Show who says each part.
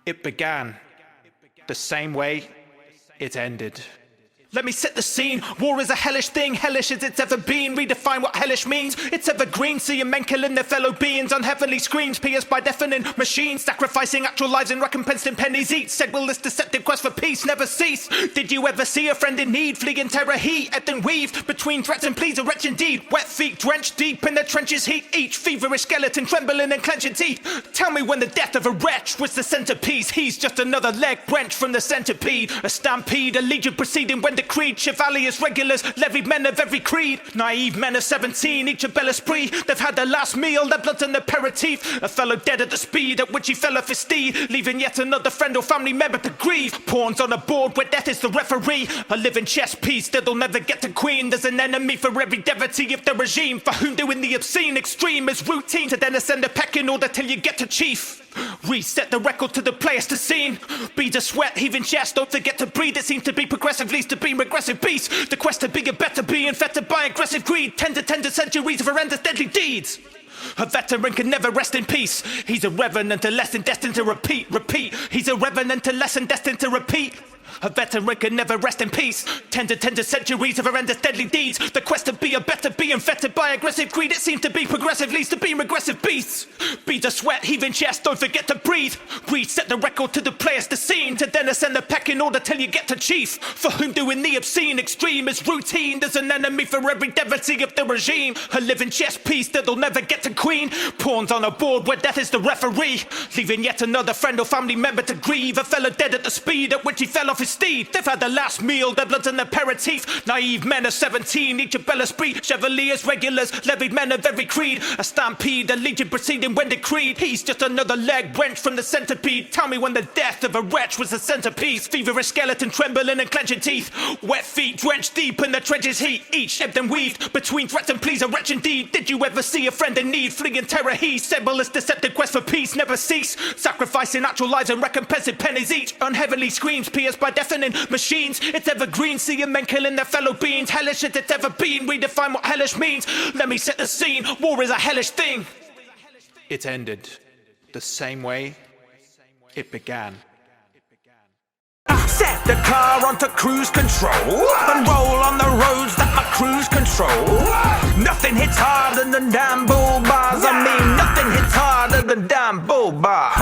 Speaker 1: It began the same way it ended. Let me set the scene. War is a hellish thing, hellish as it's ever been. Redefine what hellish means. It's evergreen, seeing men killing their fellow beings on heavenly screens, pierced by deafening machines, sacrificing actual lives and recompensed in pennies each. Said, will this deceptive quest for peace never cease? Did you ever see a friend in need, flee in terror, heat, ebbed and weaved between threats and pleas, a wretch indeed. Wet feet drenched deep in the trenches heat, each feverish skeleton trembling and clenching teeth. Tell me when the death of a wretch was the centerpiece. He's just another leg wrenched from the centipede. A stampede, a legion proceeding when the creed, chevaliers, regulars, levied men of every creed, naive men of 17, each a bel esprit. They've had their last meal, their blood's an aperitif. A fellow dead at the speed at which he fell off his steed, leaving yet another friend or family member to grieve. Pawns on a board where death is the referee, a living chess piece that'll never get to queen. There's an enemy for every devotee of the regime, for whom doing the obscene extreme is routine, to then ascend a pecking order till you get to chief. Reset the record to the players to scene. Beads of sweat, heaving chest, don't forget to breathe. It seems to be progressive, leads to being regressive beasts. The quest to be a better being, fettered by aggressive greed. 10 to 10 centuries of horrendous deadly deeds. A veteran can never rest in peace. He's a revenant, a lesson destined to repeat. He's a revenant, a lesson destined to repeat. A veteran can never rest in peace. 10 to 10 centuries of horrendous deadly deeds. The quest to be a better being, fettered by aggressive greed. It seems to be progressive, leads to being regressive beasts. Beads of sweat, heaving chest, don't forget to breathe. Reset the record to the players to scene, to then ascend the pecking order till you get to chief. For whom doing the obscene extreme is routine. There's an enemy for every devotee of the regime, a living chess piece that'll never get to queen. Pawns on a board where death is the referee, leaving yet another friend or family member to grieve. A fellow dead at the speed at which he fell off his steed. They've had the last meal, their blood's an aperitif. Naive men of 17, each a bel esprit. Chevaliers, regulars, levied men of every creed. A stampede, a legion proceeding when decreed. He's just another leg wrenched from the centipede. Tell me when the death of a wretch was the centerpiece. Feverish skeleton trembling and clenching teeth. Wet feet drenched deep in the trenches heat, each ebbed and weaved between threats and pleas, a wretch indeed. Did you ever see a friend in need, flee in terror? He said, will this deceptive quest for peace never cease? Sacrificing actual lives and recompensing pennies each, on heavenly screens pierced by deafening machines. It's evergreen, seeing men killing their fellow beings. Hellish as it's ever been, redefine what hellish means. Let me set the scene. War is a hellish thing. It ended the same way it began.
Speaker 2: Set the car onto cruise control and roll on the roads that my cruise control. Nothing hits harder than damn bull bars. I mean, nothing hits harder than damn bull bars.